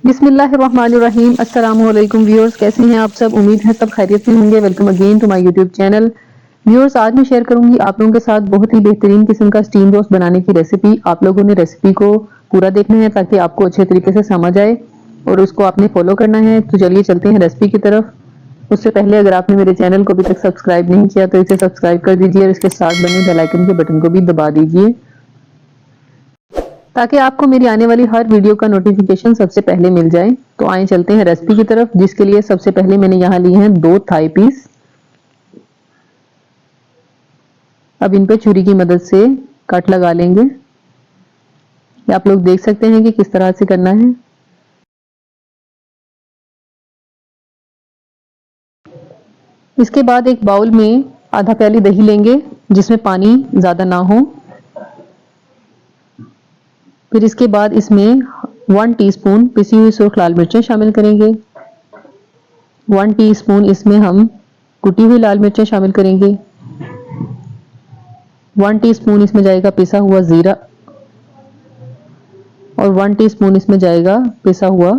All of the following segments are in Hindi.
बिस्मिल्लाहिर्रहमानिर्रहीम। अस्सलामुअलैकुम व्यूअर्स, कैसे हैं आप सब? उम्मीद है सब खैरियत से होंगे। Welcome again to my YouTube channel. Viewers, आज मैं शेयर करूंगी आप लोगों के साथ बहुत ही बेहतरीन किस्म का स्टीम रोस्ट बनाने की रेसिपी। आप लोगों ने रेसिपी को पूरा देखना है ताकि आपको अच्छे तरीके से समझ आए और उसको आपने फॉलो करना है। तो चलिए चलते हैं रेसिपी की तरफ। उससे पहले अगर आपने मेरे चैनल को अभी तक सब्सक्राइब नहीं किया तो इसे सब्सक्राइब कर दीजिए और इसके साथ बने बेल आइकन के बटन को भी दबा दीजिए ताकि आपको मेरी आने वाली हर वीडियो का नोटिफिकेशन सबसे पहले मिल जाए। तो आइए चलते हैं रेसिपी की तरफ, जिसके लिए सबसे पहले मैंने यहाँ लिए हैं 2 थाई पीस। अब इन पे छुरी की मदद से कट लगा लेंगे। ये आप लोग देख सकते हैं कि किस तरह से करना है। इसके बाद एक बाउल में आधा प्याली दही लेंगे जिसमें पानी ज्यादा ना हो। फिर इसके बाद इसमें 1 टीस्पून पिसी हुई सुर्ख लाल मिर्चें शामिल करेंगे। 1 टीस्पून इसमें हम कुटी हुई लाल मिर्चें शामिल करेंगे। 1 टीस्पून इसमें जाएगा पिसा हुआ जीरा और 1 टीस्पून इसमें जाएगा पिसा हुआ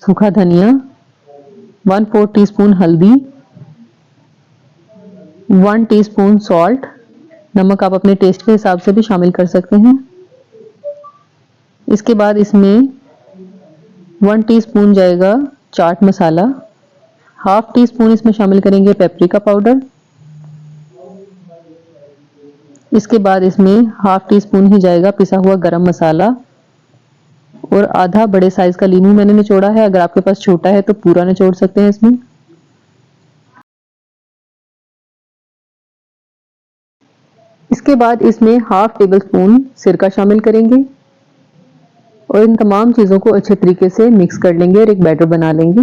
सूखा धनिया। 1/4 टीस्पून हल्दी, 1 टीस्पून सॉल्ट। नमक आप अपने टेस्ट के हिसाब से भी शामिल कर सकते हैं। इसके बाद इसमें 1 टीस्पून जाएगा चाट मसाला। 1/2 टीस्पून इसमें शामिल करेंगे पेपरिका पाउडर। इसके बाद इसमें 1/2 टीस्पून ही जाएगा पिसा हुआ गरम मसाला और आधा बड़े साइज का लीमू मैंने निचोड़ा है। अगर आपके पास छोटा है तो पूरा निचोड़ सकते हैं इसमें। इसके बाद इसमें 1/2 टेबलस्पून सिरका शामिल करेंगे और इन तमाम चीजों को अच्छे तरीके से मिक्स कर लेंगे और एक बैटर बना लेंगे।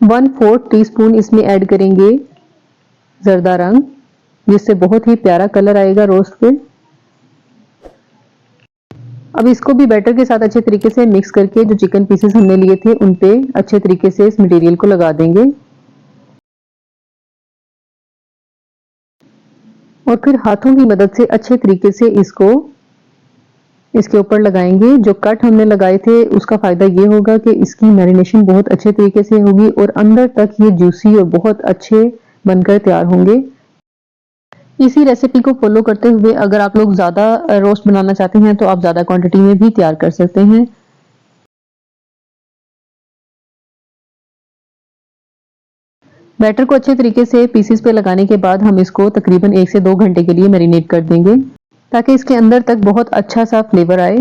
1/4 टीस्पून इसमें ऐड करेंगे जर्दा रंग, जिससे बहुत ही प्यारा कलर आएगा रोस्ट पे। अब इसको भी बैटर के साथ अच्छे तरीके से मिक्स करके जो चिकन पीसेस हमने लिए थे उन पे अच्छे तरीके से इस मटेरियल को लगा देंगे और फिर हाथों की मदद से अच्छे तरीके से इसको इसके ऊपर लगाएंगे। जो कट हमने लगाए थे उसका फायदा ये होगा कि इसकी मैरिनेशन बहुत अच्छे तरीके से होगी और अंदर तक ये जूसी और बहुत अच्छे बनकर तैयार होंगे। इसी रेसिपी को फॉलो करते हुए अगर आप लोग ज्यादा रोस्ट बनाना चाहते हैं तो आप ज्यादा क्वांटिटी में भी तैयार कर सकते हैं। बैटर को अच्छे तरीके से पीसेस पे लगाने के बाद हम इसको तकरीबन 1 से 2 घंटे के लिए मैरिनेट कर देंगे ताकि इसके अंदर तक बहुत अच्छा सा फ्लेवर आए।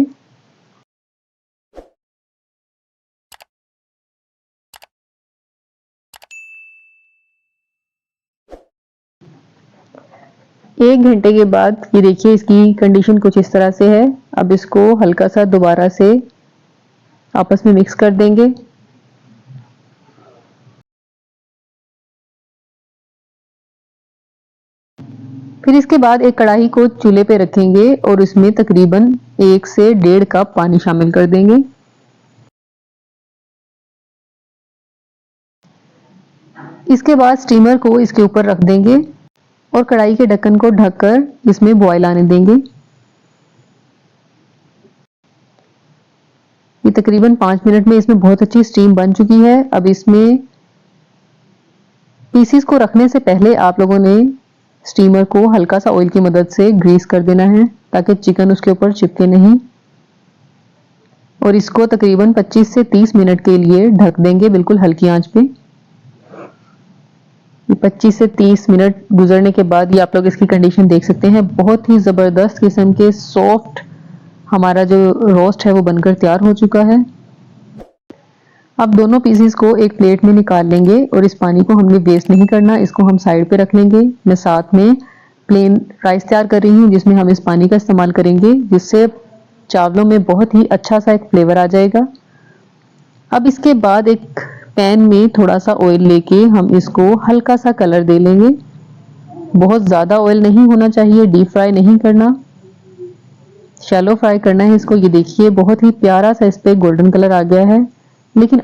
एक घंटे के बाद ये देखिए इसकी कंडीशन कुछ इस तरह से है। अब इसको हल्का सा दोबारा से आपस में मिक्स कर देंगे। फिर इसके बाद एक कढ़ाई को चूल्हे पे रखेंगे और इसमें तकरीबन 1 से 1.5 कप पानी शामिल कर देंगे। इसके बाद स्टीमर को इसके ऊपर रख देंगे और कढ़ाई के ढक्कन को ढककर इसमें बॉयल आने देंगे। ये तकरीबन 5 मिनट में इसमें बहुत अच्छी स्टीम बन चुकी है। अब इसमें पीसीस को रखने से पहले आप लोगों ने स्टीमर को हल्का सा ऑयल की मदद से ग्रीस कर देना है ताकि चिकन उसके ऊपर चिपके नहीं और इसको तकरीबन 25 से 30 मिनट के लिए ढक देंगे बिल्कुल हल्की आंच पे। 25 से 30 मिनट गुजरने के बाद ये आप लोग इसकी कंडीशन देख सकते हैं। बहुत ही जबरदस्त किस्म के सॉफ्ट हमारा जो रोस्ट है वो बनकर तैयार हो चुका है। अब दोनों पीसेस को एक प्लेट में निकाल लेंगे और इस पानी को हमने वेस्ट नहीं करना, इसको हम साइड पे रख लेंगे। मैं साथ में प्लेन राइस तैयार कर रही हूँ जिसमें हम इस पानी का इस्तेमाल करेंगे, जिससे चावलों में बहुत ही अच्छा सा एक फ्लेवर आ जाएगा। अब इसके बाद एक पैन में थोड़ा सा ऑयल लेके हम इसको हल्का सा कलर दे लेंगे। बहुत ज्यादा ऑयल नहीं होना चाहिए, डीप फ्राई नहीं करना, शैलो फ्राई करना है इसको। ये देखिए बहुत ही प्यारा सा इस पे गोल्डन कलर आ गया है। लेकिन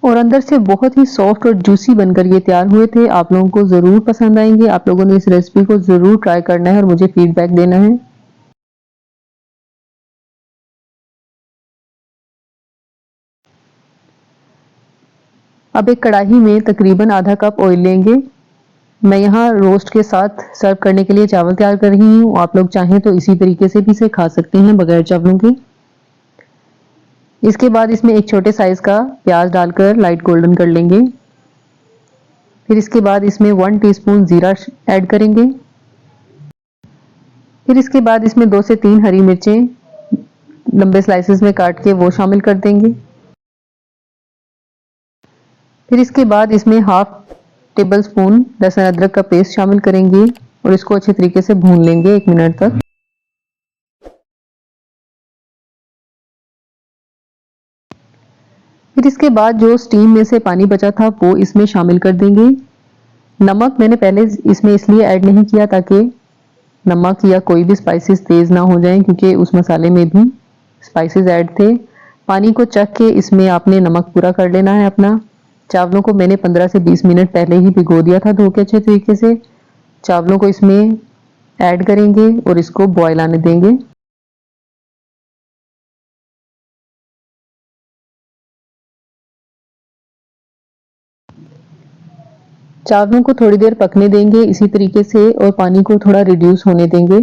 और अंदर से बहुत ही सॉफ्ट और जूसी बनकर ये तैयार हुए थे। आप लोगों को ज़रूर पसंद आएंगे। आप लोगों ने इस रेसिपी को ज़रूर ट्राई करना है और मुझे फीडबैक देना है। अब एक कढ़ाई में तकरीबन आधा कप ऑयल लेंगे। मैं यहाँ रोस्ट के साथ सर्व करने के लिए चावल तैयार कर रही हूँ। आप लोग चाहें तो इसी तरीके से भी इसे खा सकते हैं बगैर चावलों के। इसके बाद इसमें एक छोटे साइज का प्याज डालकर लाइट गोल्डन कर लेंगे। फिर इसके बाद इसमें 1 टीस्पून जीरा ऐड करेंगे। फिर इसके बाद इसमें 2 से 3 हरी मिर्चें लंबे स्लाइसेस में काट के वो शामिल कर देंगे। फिर इसके बाद इसमें हाफ टेबल स्पून लहसुन अदरक का पेस्ट शामिल करेंगे और इसको अच्छे तरीके से भून लेंगे 1 मिनट तक। फिर इसके बाद जो स्टीम में से पानी बचा था वो इसमें शामिल कर देंगे। नमक मैंने पहले इसमें इसलिए ऐड नहीं किया ताकि नमक या कोई भी स्पाइसेस तेज ना हो जाएं, क्योंकि उस मसाले में भी स्पाइसेस ऐड थे। पानी को चख के इसमें आपने नमक पूरा कर लेना है अपना। चावलों को मैंने 15 से 20 मिनट पहले ही भिगो दिया था धो के अच्छे तरीके से। चावलों को इसमें ऐड करेंगे और इसको बॉयल आने देंगे। चावलों को थोड़ी देर पकने देंगे इसी तरीके से और पानी को थोड़ा रिड्यूस होने देंगे।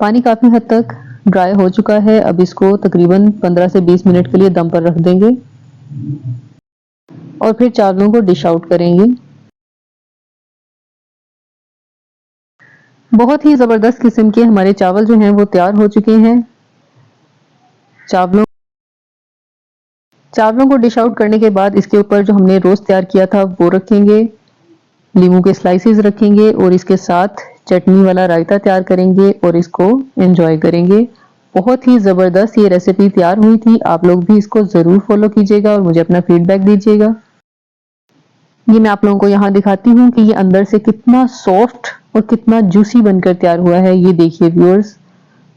पानी काफी हद तक ड्राई हो चुका है। अब इसको तकरीबन 15 से 20 मिनट के लिए दम पर रख देंगे और फिर चावलों को डिश आउट करेंगे। बहुत ही जबरदस्त किस्म के हमारे चावल जो हैं वो तैयार हो चुके हैं। चावलों चावलों को डिश आउट करने के बाद इसके ऊपर जो हमने रोस्ट तैयार किया था वो रखेंगे, लीमू के स्लाइसेस रखेंगे और इसके साथ चटनी वाला रायता तैयार करेंगे और इसको एंजॉय करेंगे। बहुत ही ज़बरदस्त ये रेसिपी तैयार हुई थी। आप लोग भी इसको ज़रूर फॉलो कीजिएगा और मुझे अपना फीडबैक दीजिएगा। ये मैं आप लोगों को यहाँ दिखाती हूँ कि ये अंदर से कितना सॉफ्ट और कितना जूसी बनकर तैयार हुआ है। ये देखिए व्यूअर्स,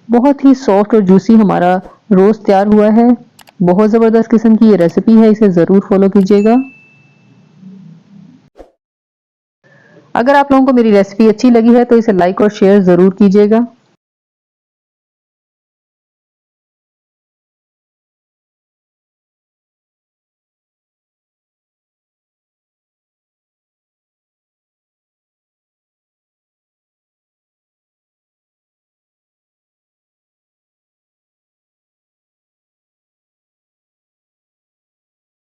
बहुत ही सॉफ्ट और जूसी हमारा रोस्ट तैयार हुआ है। बहुत ज़बरदस्त किस्म की ये रेसिपी है, इसे ज़रूर फॉलो कीजिएगा। अगर आप लोगों को मेरी रेसिपी अच्छी लगी है तो इसे लाइक और शेयर ज़रूर कीजिएगा।